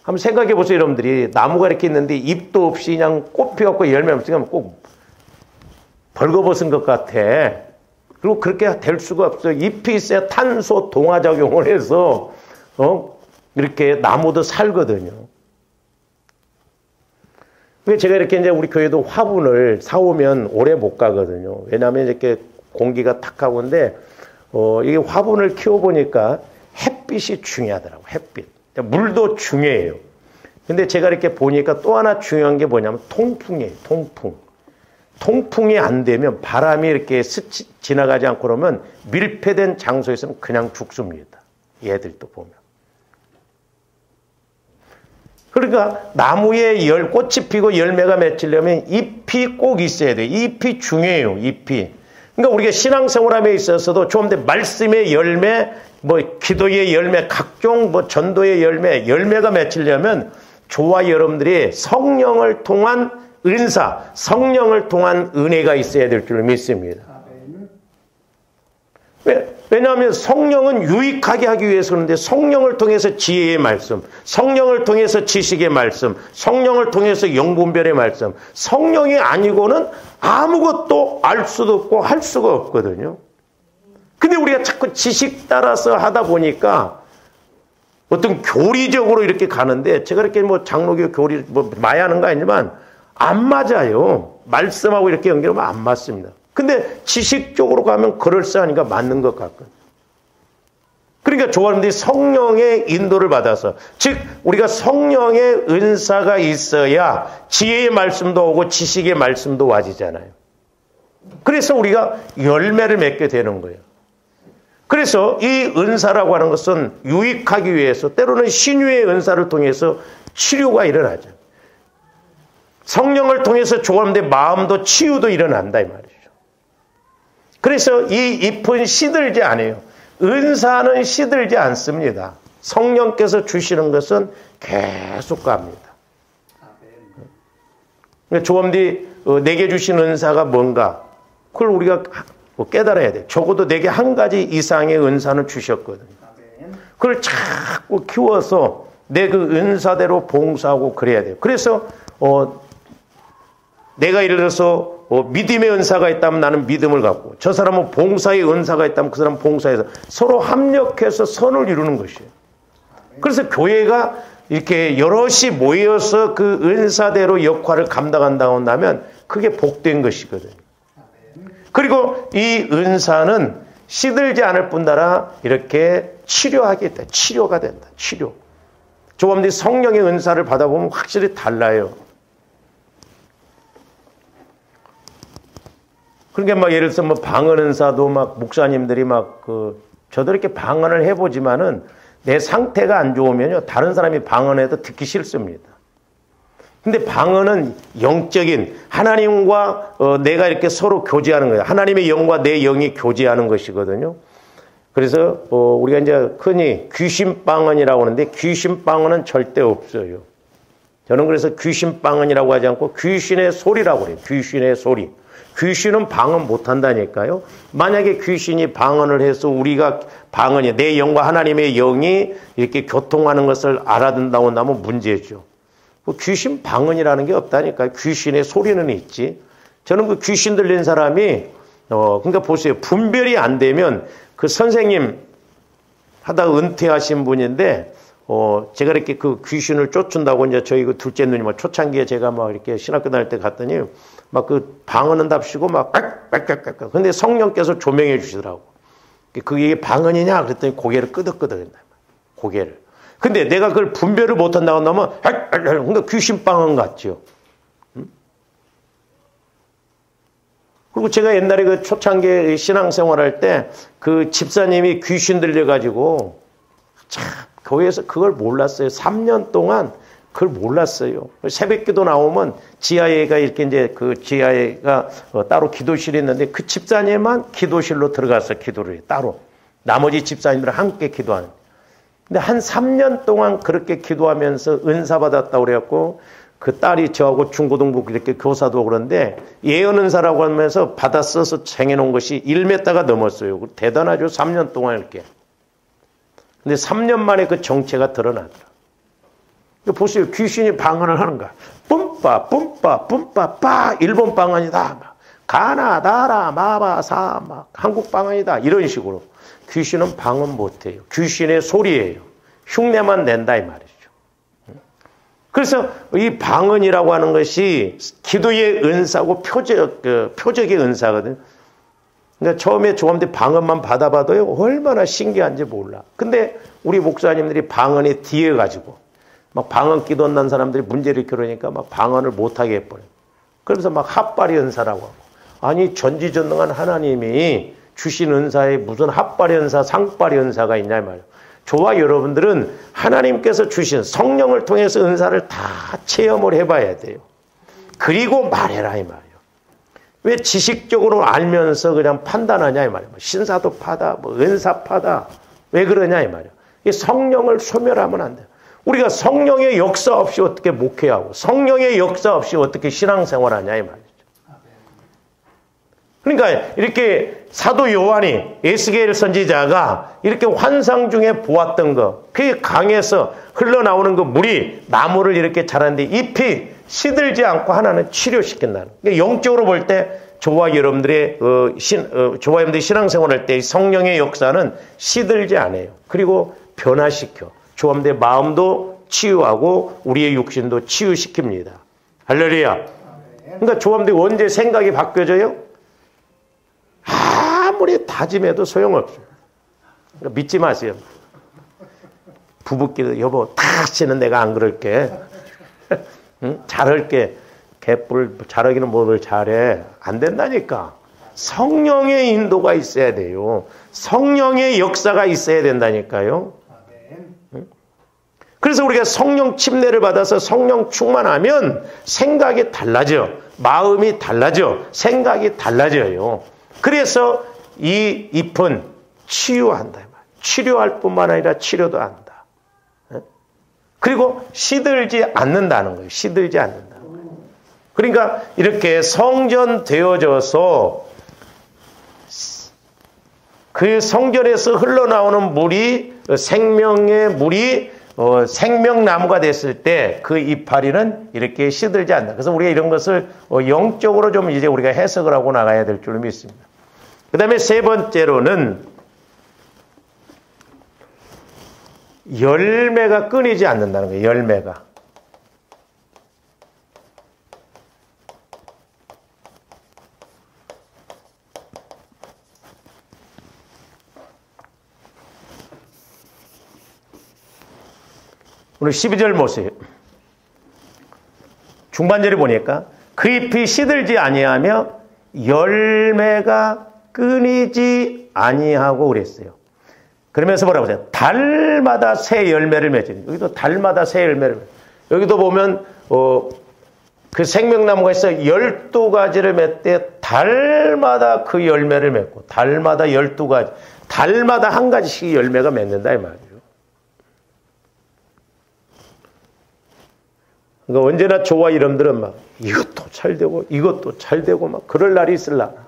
한번 생각해 보세요, 여러분들이. 나무가 이렇게 있는데 잎도 없이 그냥 꽃 피워갖고 열매 없으면 꼭 벌거벗은 것 같아. 그리고 그렇게 될 수가 없어요. 잎이 있어야 탄소 동화작용을 해서 이렇게 나무도 살거든요. 제가 이렇게 이제 우리 교회도 화분을 사오면 오래 못 가거든요. 왜냐하면 이렇게 공기가 탁하고인데 이게 화분을 키워보니까 햇빛이 중요하더라고요. 햇빛. 물도 중요해요. 근데 제가 이렇게 보니까 또 하나 중요한 게 뭐냐면 통풍이에요. 통풍. 통풍이 안 되면 바람이 이렇게 지나가지 않고 그러면 밀폐된 장소에서는 그냥 죽습니다. 얘들도 보면. 그러니까 나무에 꽃이 피고 열매가 맺히려면 잎이 꼭 있어야 돼요. 잎이 중요해요. 잎이. 그러니까 우리가 신앙생활함에 있어서도 좀 더 말씀의 열매, 기도의 열매, 각종 전도의 열매가 맺히려면 저와 여러분들이 성령을 통한 은사, 성령을 통한 은혜가 있어야 될 줄 믿습니다. 왜냐하면 성령은 유익하게 하기 위해서 그런데 성령을 통해서 지혜의 말씀, 성령을 통해서 지식의 말씀, 성령을 통해서 영분별의 말씀, 성령이 아니고는 아무것도 알 수도 없고 할 수가 없거든요. 근데 우리가 자꾸 지식 따라서 하다 보니까 어떤 교리적으로 이렇게 가는데, 제가 이렇게 뭐 장로교 교리 마야하는 거 아니지만 안 맞아요. 말씀하고 이렇게 연결하면 안 맞습니다. 근데 지식적으로 가면 그럴싸하니까 맞는 것 같거든요. 그러니까 조원들이 성령의 인도를 받아서, 즉 우리가 성령의 은사가 있어야 지혜의 말씀도 오고 지식의 말씀도 와지잖아요. 그래서 우리가 열매를 맺게 되는 거예요. 그래서 이 은사라고 하는 것은 유익하기 위해서, 때로는 신유의 은사를 통해서 치료가 일어나죠. 성령을 통해서 조원대 마음도 치유도 일어난다 이 말이죠. 그래서 이 잎은 시들지 않아요. 은사는 시들지 않습니다. 성령께서 주시는 것은 계속 갑니다. 조원대 내게 주신 은사가 뭔가, 그걸 우리가 깨달아야 돼요. 적어도 내게 한 가지 이상의 은사는 주셨거든요. 그걸 자꾸 키워서 내 그 은사대로 봉사하고 그래야 돼요. 그래서 내가 예를 들어서 믿음의 은사가 있다면 나는 믿음을 갖고, 저 사람은 봉사의 은사가 있다면 그 사람은 봉사해서 서로 합력해서 선을 이루는 것이에요. 그래서 교회가 이렇게 여럿이 모여서 그 은사대로 역할을 감당한다고 한다면 그게 복된 것이거든요. 그리고 이 은사는 시들지 않을 뿐더러 이렇게 치료하겠다. 치료가 된다. 치료. 조금더 성령의 은사를 받아보면 확실히 달라요. 그러니까 막 예를 들어서 뭐 방언 은사도 막 목사님들이 저도 이렇게 방언을 해보지만은 내 상태가 안 좋으면요, 다른 사람이 방언해도 듣기 싫습니다. 근데 방언은 영적인 하나님과 내가 이렇게 서로 교제하는 거예요. 하나님의 영과 내 영이 교제하는 것이거든요. 그래서 우리가 이제 흔히 귀신 방언이라고 하는데, 귀신 방언은 절대 없어요. 저는 그래서 귀신 방언이라고 하지 않고 귀신의 소리라고 그래요. 귀신의 소리. 귀신은 방언 못한다니까요. 만약에 귀신이 방언을 해서 우리가 방언이, 내 영과 하나님의 영이 이렇게 교통하는 것을 알아듣는다고 한다면 문제죠. 귀신 방언이라는 게 없다니까요. 귀신의 소리는 있지. 저는 그 귀신 들린 사람이 그러니까 보세요. 분별이 안 되면, 그 선생님 하다가 은퇴하신 분인데 제가 이렇게 그 귀신을 쫓는다고 이제 저희 그 둘째 누님 초창기에 제가 막 이렇게 신학교 다닐 때 갔더니 막 그 방언은 답시고 막 깍깍깍깍. 근데 성령께서 조명해 주시더라고. 그게 방언이냐 그랬더니 고개를 끄덕끄덕한다. 고개를. 근데 내가 그걸 분별을 못한다고 하면 그러니까 귀신 방언 같죠. 그리고 제가 옛날에 그 초창기 신앙생활할 때 그 집사님이 귀신 들려가지고 참 교회에서 그걸 몰랐어요. 3년 동안 그걸 몰랐어요. 새벽기도 나오면 지하에가 이렇게 이제 그 지하에가 따로 기도실이 있는데 그 집사님만 기도실로 들어가서 기도를 해요. 따로. 나머지 집사님들은 함께 기도하는. 근데 한 3년 동안 그렇게 기도하면서 은사 받았다고 그래갖고 그 딸이 저하고 중고등부 이렇게 교사도 그런데 예언 은사라고 하면서 받아 써서 쟁여놓은 것이 1m가 넘었어요. 대단하죠. 3년 동안 이렇게. 근데 3년 만에 그 정체가 드러나더라. 보세요. 귀신이 방언을 하는 거야. 뿜빠, 뿜빠, 뿜빠, 빠. 일본 방언이다. 가나, 다라, 마바, 사, 막. 한국 방언이다. 이런 식으로. 귀신은 방언 못해요. 귀신의 소리예요. 흉내만 낸다 이 말이죠. 그래서 이 방언이라고 하는 것이 기도의 은사고 표적의 은사거든요. 그러니까 처음에 조금대 방언만 받아봐도요, 얼마나 신기한지 몰라. 근데 우리 목사님들이 방언에 뒤에가지고 막 방언 기도한 사람들이 문제를 일으키니까 그러니까 막 방언을 못하게 해버려요. 그러면서 막 핫바리 은사라고 하고. 아니, 전지전능한 하나님이 주신 은사에 무슨 핫바리 은사, 상바리 은사가 있냐 이 말이에요. 저와 여러분들은 하나님께서 주신 성령을 통해서 은사를 다 체험을 해봐야 돼요. 그리고 말해라 이 말이에요. 왜 지식적으로 알면서 그냥 판단하냐 이 말이에요. 신사도 파다, 뭐 은사 파다. 왜 그러냐 이 말이에요. 이 성령을 소멸하면 안 돼요. 우리가 성령의 역사 없이 어떻게 목회하고 성령의 역사 없이 어떻게 신앙생활하냐 이 말이죠. 그러니까 이렇게 사도 요한이 에스겔 선지자가 이렇게 환상 중에 보았던 거, 그 강에서 흘러나오는 그 물이 나무를 이렇게 자랐는데 잎이 시들지 않고 하나는 치료시킨다는. 그러니까 영적으로 볼 때 저와 여러분들의 저와 여러분들이 신앙생활할 때 성령의 역사는 시들지 않아요. 그리고 변화시켜. 저와 여러분들의 마음도 치유하고 우리의 육신도 치유시킵니다. 할렐루야. 그러니까 저와 여러분들이 언제 생각이 바뀌어져요? 아무리 다짐해도 소용없어요. 그러니까 믿지 마세요. 부부끼리 여보 다시는 내가 안 그럴게. 응? 잘할게. 개뿔 잘하기는 뭐를 잘해. 안 된다니까. 성령의 인도가 있어야 돼요. 성령의 역사가 있어야 된다니까요. 응? 그래서 우리가 성령 침례를 받아서 성령 충만하면 생각이 달라져. 마음이 달라져. 생각이 달라져요. 그래서 이 잎은 치유한다. 치료할 뿐만 아니라 치료도 한다. 그리고 시들지 않는다는 거예요. 시들지 않는다. 그러니까 이렇게 성전되어져서 그 성전에서 흘러나오는 물이 생명의 물이 생명나무가 됐을 때 그 이파리는 이렇게 시들지 않는다. 그래서 우리가 이런 것을 영적으로 좀 이제 우리가 해석을 하고 나가야 될 줄 믿습니다. 그 다음에 세 번째로는 열매가 끊이지 않는다는 거예요. 열매가. 오늘 12절 보세요. 중반절에 보니까 그 잎이 시들지 아니하며 열매가 끊이지 아니하고 그랬어요. 그러면서 뭐라고 하세요? 달마다 새 열매를 맺으니. 여기도 달마다 새 열매를 맺으니. 여기도 보면 그 생명나무가 있어 12가지를 맺되 달마다 그 열매를 맺고 달마다 12가지. 달마다 한 가지씩 열매가 맺는다 이 말이에요. 그러니까 언제나 저와 여러분들은 막 이것도 잘 되고 이것도 잘 되고 막 그럴 날이 있을라나.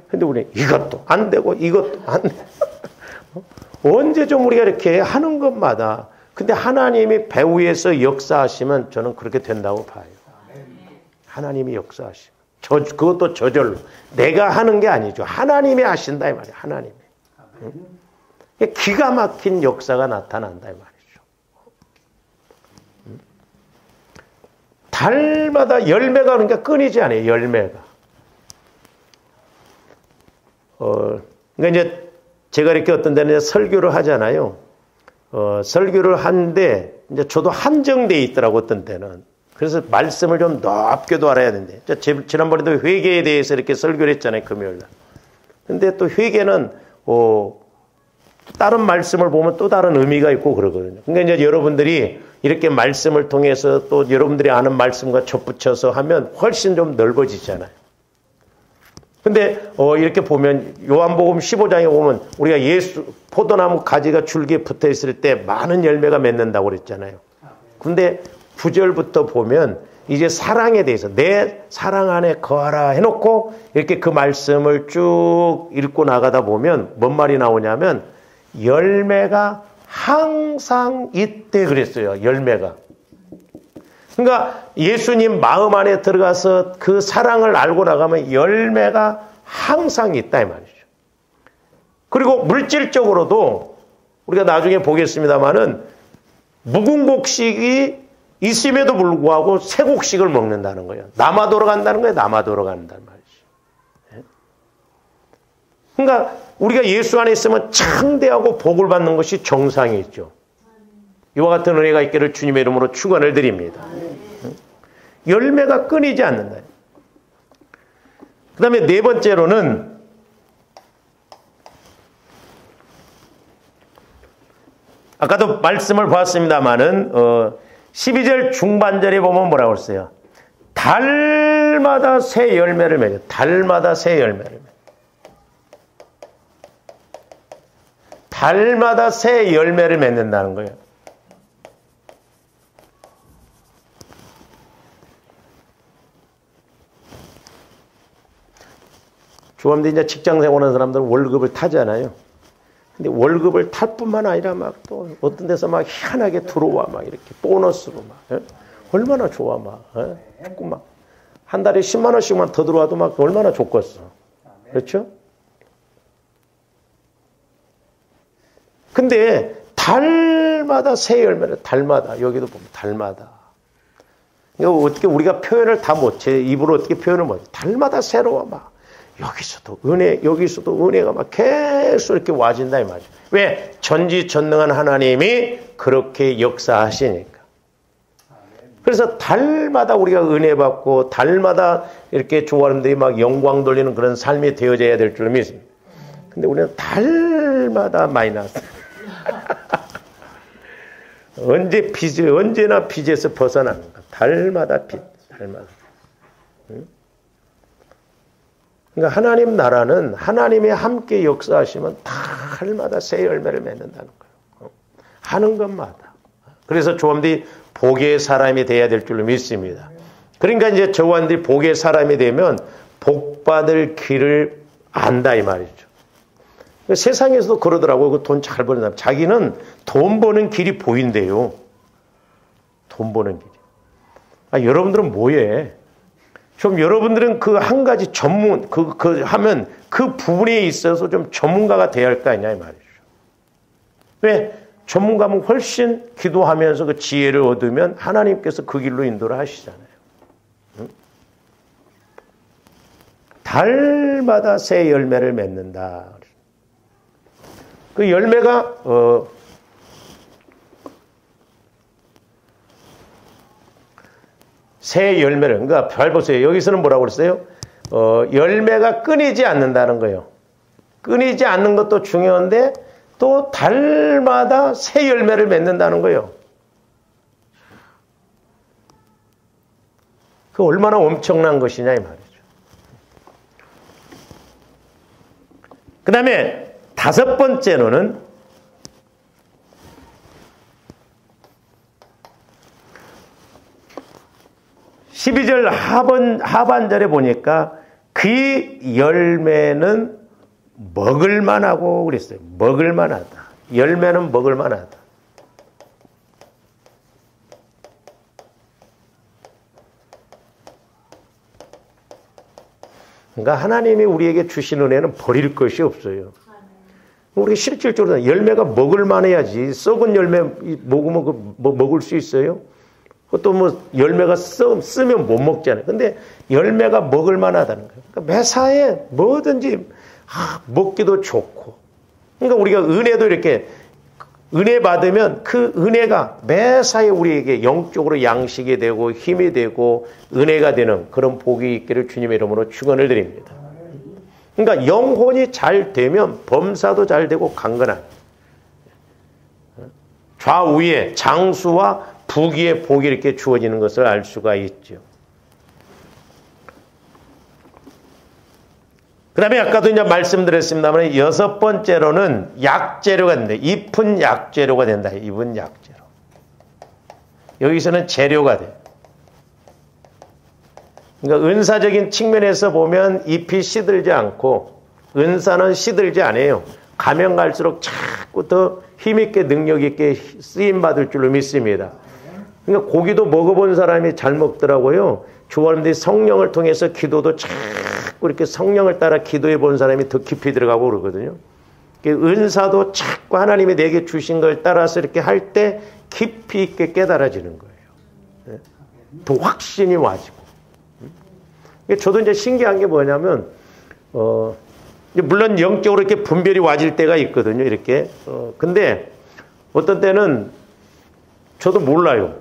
근데 우리 이것도 안 되고 이것도 안 되고 언제 좀 우리가 이렇게 하는 것마다 근데 하나님이 배후에서 역사하시면 저는 그렇게 된다고 봐요. 하나님이 역사하시면 그것도 저절로 내가 하는 게 아니죠. 하나님이 하신다 이 말이에요. 하나님이. 기가 막힌 역사가 나타난다 이 말이죠. 달마다 열매가 그러니까 끊이지 않아요. 열매가. 그러니까 이제 제가 이렇게 어떤 데는 설교를 하잖아요. 설교를 하는데 이제 저도 한정돼 있더라고 어떤 때는. 그래서 말씀을 좀 넓게도 알아야 되는데. 지난번에도 회개에 대해서 이렇게 설교를 했잖아요. 금요일 날. 근데 또 회개는 다른 말씀을 보면 또 다른 의미가 있고 그러거든요. 그러니까 이제 여러분들이 이렇게 말씀을 통해서 또 여러분들이 아는 말씀과 접붙여서 하면 훨씬 좀 넓어지잖아요. 근데 이렇게 보면 요한복음 15장에 보면 우리가 예수 포도나무 가지가 줄기에 붙어 있을 때 많은 열매가 맺는다고 그랬잖아요. 근데 9절부터 보면 이제 사랑에 대해서 내 사랑 안에 거하라 해놓고 이렇게 그 말씀을 쭉 읽고 나가다 보면 뭔 말이 나오냐면 열매가 항상 있대 그랬어요. 열매가. 그러니까 예수님 마음 안에 들어가서 그 사랑을 알고 나가면 열매가 항상 있다 이 말이죠. 그리고 물질적으로도 우리가 나중에 보겠습니다마는 묵은 곡식이 있음에도 불구하고 새 곡식을 먹는다는 거예요. 남아 돌아간다는 거예요. 남아 돌아간다는 말이죠. 그러니까 우리가 예수 안에 있으면 창대하고 복을 받는 것이 정상이죠. 이와 같은 은혜가 있기를 주님의 이름으로 축원을 드립니다. 열매가 끊이지 않는다. 그 다음에 네 번째로는 아까도 말씀을 보았습니다마는 12절 중반절에 보면 뭐라고 했어요? 달마다 새 열매를 맺어요. 달마다 새 열매를 맺어요. 달마다 새 열매를 맺는다는 거예요. 조합대 이제 직장 생활하는 사람들은 월급을 타잖아요. 근데 월급을 탈 뿐만 아니라 막 또 어떤 데서 막 희한하게 들어와 막 이렇게 보너스로 막 얼마나 좋아 막 자꾸 막 한 달에 10만 원씩만 더 들어와도 막 얼마나 좋겠어. 그렇죠? 근데 달마다 새 열매를 달마다 여기도 보면 달마다 이거 어떻게 우리가 표현을 다 못해 입으로 어떻게 표현을 못해 달마다 새로워 막 여기서도 은혜 여기서도 은혜가 막 계속 이렇게 와진다 이 말이죠. 왜? 전지전능한 하나님이 그렇게 역사하시니까. 그래서 달마다 우리가 은혜 받고 달마다 이렇게 조화람들이 막 영광 돌리는 그런 삶이 되어져야 될 줄 믿습니다. 근데 우리는 달마다 마이너스. 언제나 빚에서 벗어나는가. 달마다 빚, 달마다. 응? 그러니까 하나님 나라는 하나님이 함께 역사하시면 달마다 새 열매를 맺는다는 거예요. 하는 것마다. 그래서 조함들이 복의 사람이 돼야 될 줄로 믿습니다. 그러니까 이제 조함들이 복의 사람이 되면 복받을 길을 안다 이 말이죠. 세상에서도 그러더라고요. 돈 잘 버는 사람. 자기는 돈 버는 길이 보인대요. 돈 버는 길이. 아, 여러분들은 뭐해? 좀 여러분들은 그 한 가지 전문, 하면 그 부분에 있어서 좀 전문가가 돼야 할 거 아니냐, 이 말이죠. 왜? 전문가면 훨씬 기도하면서 그 지혜를 얻으면 하나님께서 그 길로 인도를 하시잖아요. 응? 달마다 새 열매를 맺는다. 그 열매가, 새 열매를, 그러니까 잘 보세요. 여기서는 뭐라고 그랬어요? 열매가 끊이지 않는다는 거예요. 끊이지 않는 것도 중요한데 또 달마다 새 열매를 맺는다는 거예요. 그 얼마나 엄청난 것이냐 이 말이죠. 그 다음에 5번째로는 12절 하반절에 보니까 그 열매는 먹을만하고 그랬어요. 먹을만하다. 열매는 먹을만하다. 그러니까 하나님이 우리에게 주신 은혜는 버릴 것이 없어요. 우리 실질적으로 열매가 먹을만해야지. 썩은 열매 먹으면 먹을 수 있어요? 또 뭐 열매가 쓰면 못 먹잖아요. 근데 열매가 먹을만하다는 거예요. 그러니까 매사에 뭐든지 먹기도 좋고. 그러니까 우리가 은혜도 이렇게 은혜 받으면 그 은혜가 매사에 우리에게 영적으로 양식이 되고 힘이 되고 은혜가 되는 그런 복이 있기를 주님의 이름으로 축원을 드립니다. 그러니까 영혼이 잘 되면 범사도 잘 되고 강건한 좌우에 장수와 부귀의 복이 이렇게 주어지는 것을 알 수가 있죠. 그 다음에 아까도 이제 말씀드렸습니다만 6번째로는 약재료가 된다. 잎은 약재료가 된다. 잎은 약재료. 여기서는 재료가 돼요. 그러니까 은사적인 측면에서 보면 잎이 시들지 않고 은사는 시들지 않아요. 가면 갈수록 자꾸 더 힘있게 능력있게 쓰임받을 줄로 믿습니다. 그러니까 고기도 먹어본 사람이 잘 먹더라고요. 주원들이 성령을 통해서 기도도 자꾸 이렇게 성령을 따라 기도해 본 사람이 더 깊이 들어가고 그러거든요. 은사도 자꾸 하나님이 내게 주신 걸 따라서 이렇게 할 때 깊이 있게 깨달아지는 거예요. 더 확신이 와지고. 저도 이제 신기한 게 뭐냐면, 물론 영적으로 이렇게 분별이 와질 때가 있거든요. 이렇게. 근데 어떤 때는 저도 몰라요.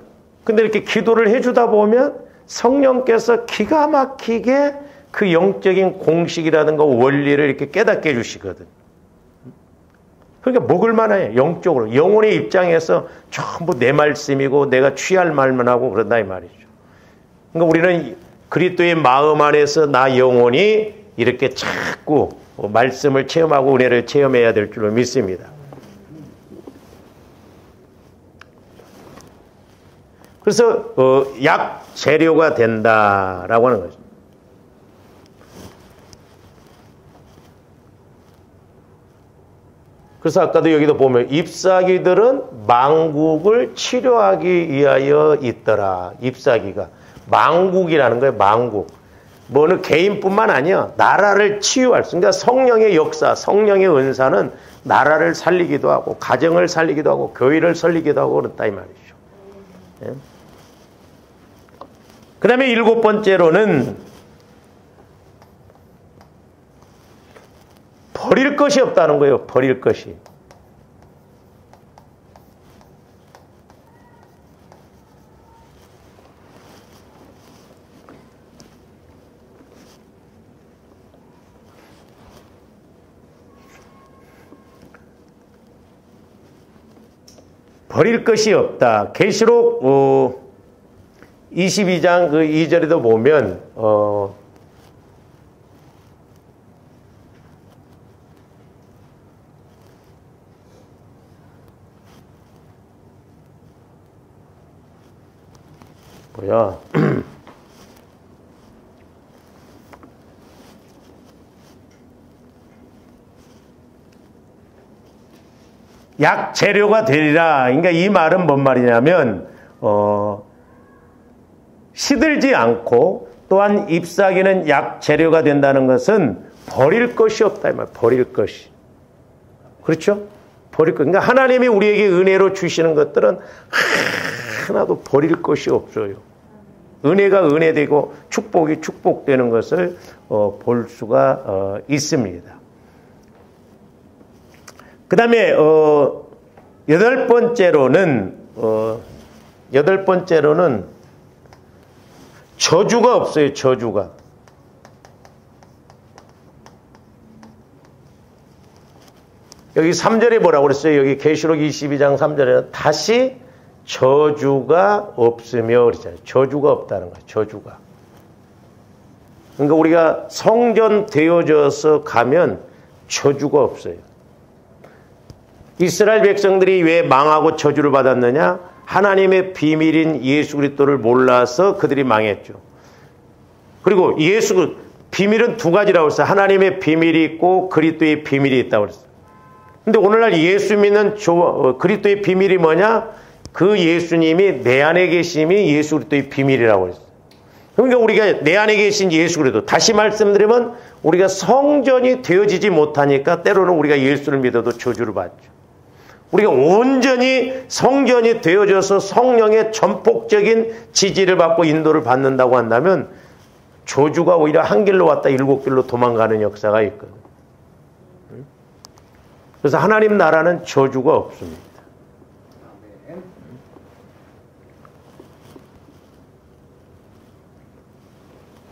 근데 이렇게 기도를 해주다 보면 성령께서 기가 막히게 그 영적인 공식이라든가 원리를 이렇게 깨닫게 해주시거든. 그러니까 먹을 만해. 영적으로. 영혼의 입장에서 전부 내 말씀이고 내가 취할 말만 하고 그런다 이 말이죠. 그러니까 우리는 그리스도의 마음 안에서 나 영혼이 이렇게 자꾸 말씀을 체험하고 은혜를 체험해야 될 줄로 믿습니다. 그래서 약 재료가 된다라고 하는 거죠. 그래서 아까도 여기도 보면 잎사귀들은 망국을 치료하기 위하여 있더라. 잎사귀가. 망국이라는 거예요. 망국. 뭐는 개인뿐만 아니야. 나라를 치유할 수. 그러니까 성령의 역사, 성령의 은사는 나라를 살리기도 하고 가정을 살리기도 하고 교회를 살리기도 하고 그렇다 이 말이죠. 예? 그 다음에 7번째로는 버릴 것이 없다는 거예요. 버릴 것이. 버릴 것이 없다. 계시록 22장 그 2절에도 보면 뭐야? 약 재료가 되리라. 그러니까 이 말은 뭔 말이냐면 시들지 않고 또한 잎사귀는 약 재료가 된다는 것은 버릴 것이 없다 이 말. 버릴 것이. 그렇죠? 버릴 것. 그러니까 하나님이 우리에게 은혜로 주시는 것들은 하나도 버릴 것이 없어요. 은혜가 은혜되고 축복이 축복되는 것을 볼 수가 있습니다. 그 다음에 8번째로는 저주가 없어요. 저주가. 여기 3절에 뭐라고 그랬어요? 여기 계시록 22장 3절에는 다시 저주가 없으며 그러잖아요. 저주가 없다는 거예요. 저주가. 그러니까 우리가 성전 되어져서 가면 저주가 없어요. 이스라엘 백성들이 왜 망하고 저주를 받았느냐? 하나님의 비밀인 예수 그리스도를 몰라서 그들이 망했죠. 그리고 비밀은 두 가지라고 했어요. 하나님의 비밀이 있고 그리스도의 비밀이 있다고 그랬어요. 근데 오늘날 예수 믿는 그리스도의 비밀이 뭐냐? 그 예수님이 내 안에 계심이 예수 그리스도의 비밀이라고 그랬어요. 그러니까 우리가 내 안에 계신 예수 그리스도, 다시 말씀드리면 우리가 성전이 되어지지 못하니까 때로는 우리가 예수를 믿어도 저주를 받죠. 우리가 온전히 성전이 되어져서 성령의 전폭적인 지지를 받고 인도를 받는다고 한다면 저주가 오히려 한 길로 왔다 7길로 도망가는 역사가 있거든요. 그래서 하나님 나라는 저주가 없습니다.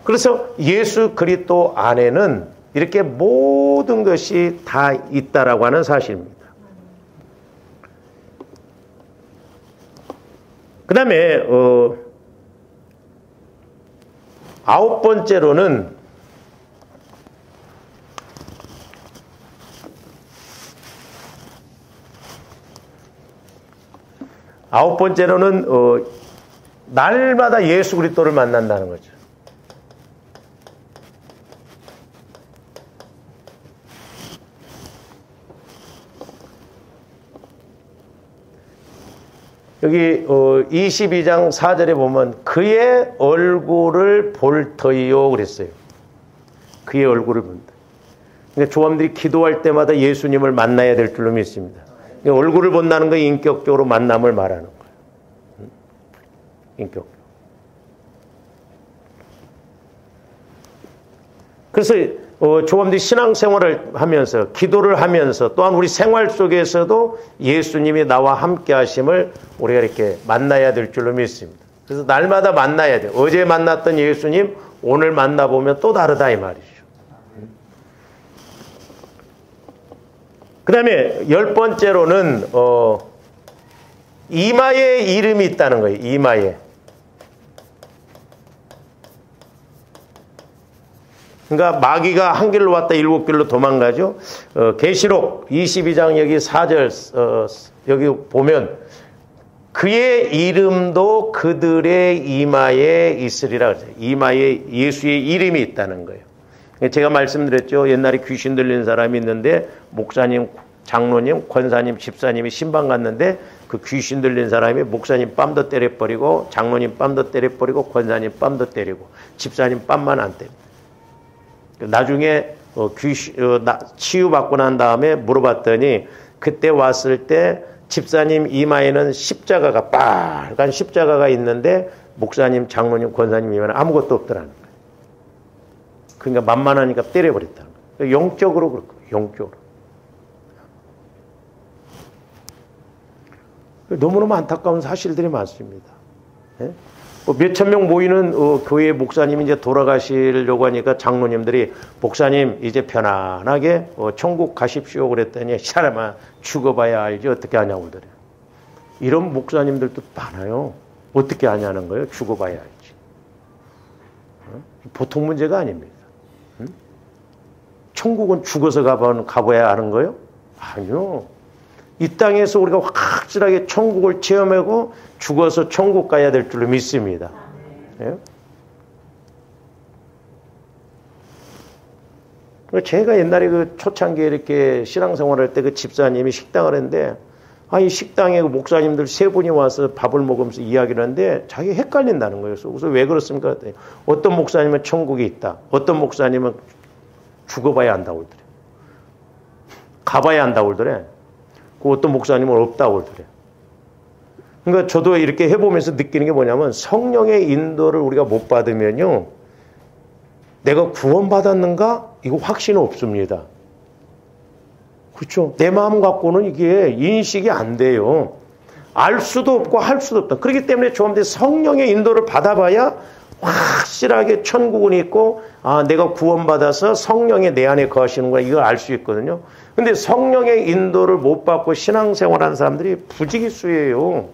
그래서 예수 그리스도 안에는 이렇게 모든 것이 다 있다라고 하는 사실입니다. 그 다음에 9번째로는 날마다 예수 그리스도를 만난다는 거죠. 여기 22장 4절에 보면 그의 얼굴을 볼 터이요 그랬어요. 그의 얼굴을 본다. 그러니까 조함들이 기도할 때마다 예수님을 만나야 될 줄로 믿습니다. 얼굴을 본다는 건 인격적으로 만남을 말하는 거예요. 인격. 그래서 조함들이 신앙생활을 하면서 기도를 하면서 또한 우리 생활 속에서도 예수님이 나와 함께 하심을 우리가 이렇게 만나야 될 줄로 믿습니다. 그래서 날마다 만나야 돼요. 어제 만났던 예수님 오늘 만나보면 또 다르다 이 말이죠. 그 다음에 10번째로는 이마에 이름이 있다는 거예요. 이마에. 그러니까 마귀가 한 길로 왔다 7길로 도망가죠. 계시록 22장 여기 4절 여기 보면 그의 이름도 그들의 이마에 있으리라 그랬어요. 이마에 예수의 이름이 있다는 거예요. 제가 말씀드렸죠. 옛날에 귀신 들린 사람이 있는데 목사님 장로님, 권사님, 집사님이 신방 갔는데 그 귀신 들린 사람이 목사님 뺨도 때려버리고 장로님 뺨도 때려버리고 권사님 뺨도 때리고 집사님 뺨만 안 때려. 나중에 치유받고 난 다음에 물어봤더니 그때 왔을 때 집사님 이마에는 십자가가 빨간 십자가가 있는데 목사님, 장로님, 권사님 이마에는 아무것도 없더라는 거예요. 그러니까 만만하니까 때려버렸다는 거예요. 영적으로 그럴 거예요. 영적으로. 너무너무 안타까운 사실들이 많습니다. 예? 몇천 명 모이는 교회 목사님이 이제 돌아가시려고 하니까 장로님들이 목사님 이제 편안하게 천국 가십시오 그랬더니 사람아 죽어봐야 알지 어떻게 하냐고 그러더래요. 이런 목사님들도 많아요. 어떻게 하냐는 거예요. 죽어봐야 알지. 보통 문제가 아닙니다. 천국은 죽어서 가봐야 하는 거예요? 아니요. 이 땅에서 우리가 확실하게 천국을 체험하고 죽어서 천국 가야 될 줄로 믿습니다. 예? 제가 옛날에 그 초창기에 이렇게 신앙생활할 때 그 집사님이 식당을 했는데, 이 식당에 그 목사님들 세 분이 와서 밥을 먹으면서 이야기를 하는데 자기가 헷갈린다는 거예요. 그래서 왜 그렇습니까? 어떤 목사님은 천국이 있다. 어떤 목사님은 죽어봐야 한다고 그러더래. 가봐야 한다고 그러더래. 어떤 목사님은 없다고 그러더래. 그러니까 저도 이렇게 해보면서 느끼는 게 뭐냐면 성령의 인도를 우리가 못 받으면요. 내가 구원받았는가? 이거 확신은 없습니다. 그렇죠? 내 마음 갖고는 이게 인식이 안 돼요. 알 수도 없고 할 수도 없다. 그렇기 때문에 저한테 성령의 인도를 받아봐야 확실하게 천국은 있고 내가 구원받아서 성령이 내 안에 거하시는구나 이걸 알 수 있거든요. 근데 성령의 인도를 못 받고 신앙생활하는 사람들이 부지기수예요.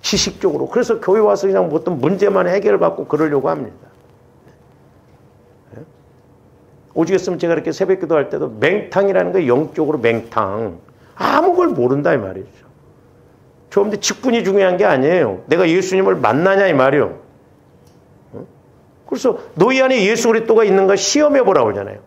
지식적으로. 그래서 교회 와서 그냥 어떤 문제만 해결받고 그러려고 합니다. 오죽했으면 제가 이렇게 새벽 기도할 때도 맹탕이라는 거 영적으로 맹탕. 아무 걸 모른다 이 말이죠. 저한테 직분이 중요한 게 아니에요. 내가 예수님을 만나냐 이 말이요. 그래서 너희 안에 예수 그리스도가 있는가 시험해 보라고 하잖아요.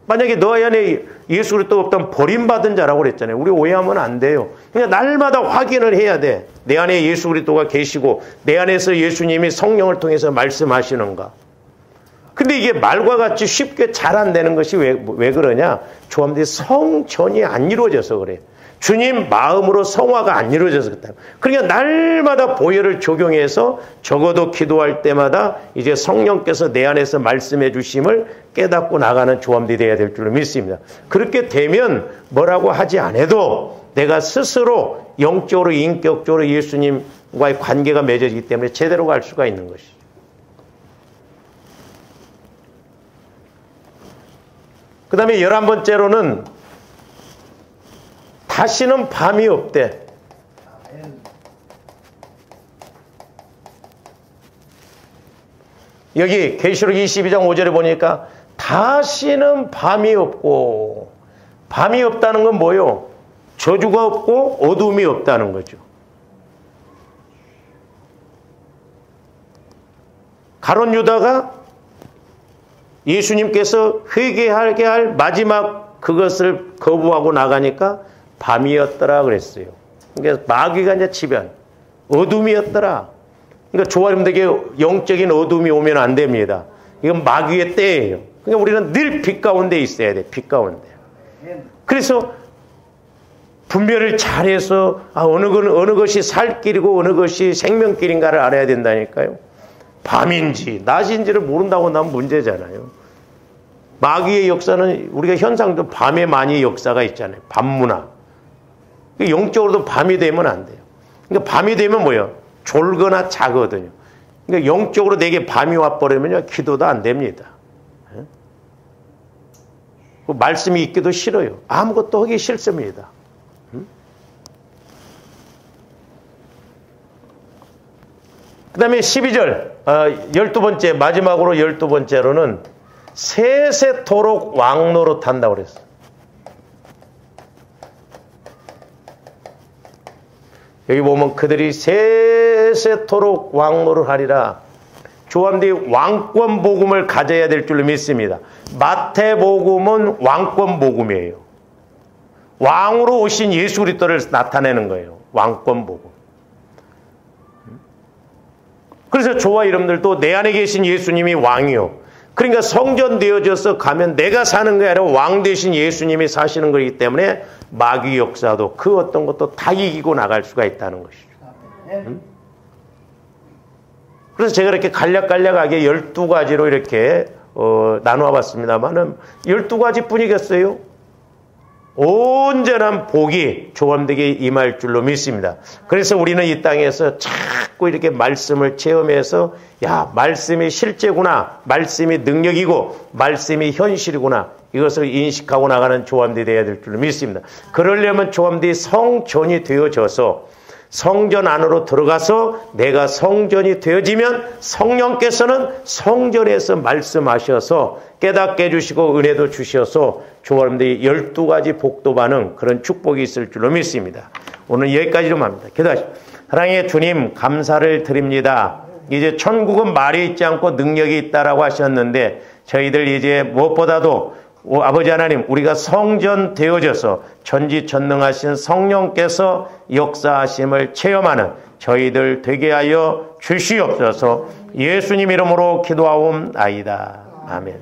만약에 너희 안에 예수 그리스도가 없다면 버림받은 자라고 그랬잖아요. 우리 오해하면 안 돼요. 그러니까 날마다 확인을 해야 돼. 내 안에 예수 그리스도가 계시고 내 안에서 예수님이 성령을 통해서 말씀하시는가. 근데 이게 말과 같이 쉽게 잘 안 되는 것이 왜 그러냐? 조합들이 성전이 안 이루어져서 그래. 주님 마음으로 성화가 안 이루어져서 그렇다. 그러니까 날마다 보혈을 적용해서 적어도 기도할 때마다 이제 성령께서 내 안에서 말씀해 주심을 깨닫고 나가는 조합들이 되어야 될 줄로 믿습니다. 그렇게 되면 뭐라고 하지 않아도 내가 스스로 영적으로 인격적으로 예수님과의 관계가 맺어지기 때문에 제대로 갈 수가 있는 것이죠. 그 다음에 11번째로는 다시는 밤이 없대. 여기 계시록 22장 5절에 보니까 다시는 밤이 없고, 밤이 없다는 건 뭐예요? 저주가 없고 어둠이 없다는 거죠. 가룟 유다가 예수님께서 회개하게 할 마지막 그것을 거부하고 나가니까 밤이었더라 그랬어요. 그러니까 마귀가 이제 지변, 어둠이었더라. 그러니까 조아림들에게 영적인 어둠이 오면 안 됩니다. 이건 마귀의 때예요. 그러니까 우리는 늘 빛 가운데 있어야 돼. 빛 가운데. 그래서 분별을 잘해서 어느 것이 살 길이고 어느 것이 생명길인가를 알아야 된다니까요. 밤인지 낮인지를 모른다고 나면 문제잖아요. 마귀의 역사는 우리가 현상도 밤에 많이 역사가 있잖아요. 밤문화. 영적으로도 밤이 되면 안 돼요. 그러니까 밤이 되면 뭐예요? 졸거나 자거든요. 그러니까 영적으로 내게 밤이 와버리면요 기도도 안 됩니다. 말씀이 있기도 싫어요. 아무것도 하기 싫습니다. 그 다음에 12절 12번째 마지막으로 12번째로는 세세토록 왕노릇 한다고 그랬어요. 여기 보면 그들이 세세토록 왕노릇 하리라. 조합들이 왕권 복음을 가져야 될 줄로 믿습니다. 마태복음은 왕권 복음이에요. 왕으로 오신 예수 그리스도를 나타내는 거예요. 왕권 복음. 그래서 저와 여러분들도 내 안에 계신 예수님이 왕이요. 그러니까 성전 되어져서 가면 내가 사는 게 아니라 왕 되신 예수님이 사시는 거기 때문에 마귀 역사도 그 어떤 것도 다 이기고 나갈 수가 있다는 것이죠. 그래서 제가 이렇게 간략간략하게 12가지로 이렇게 나누어 봤습니다만은 12가지 뿐이겠어요? 온전한 복이 조함되게 임할 줄로 믿습니다. 그래서 우리는 이 땅에서 자꾸 이렇게 말씀을 체험해서 야, 말씀이 실제구나, 말씀이 능력이고 말씀이 현실이구나, 이것을 인식하고 나가는 조함들이 되어야 될 줄로 믿습니다. 그러려면 조함들이 성전이 되어져서 성전 안으로 들어가서 내가 성전이 되어지면 성령께서는 성전에서 말씀하셔서 깨닫게 해주시고 은혜도 주셔서 조합들이 12가지 복도 받는 그런 축복이 있을 줄로 믿습니다. 오늘 여기까지로 합니다. 기도하십시오. 사랑의 주님, 감사를 드립니다. 이제 천국은 말이 있지 않고 능력이 있다라고 하셨는데 저희들 이제 무엇보다도 아버지 하나님, 우리가 성전 되어져서 전지전능하신 성령께서 역사하심을 체험하는 저희들 되게 하여 주시옵소서. 예수님 이름으로 기도하옵나이다. 아멘.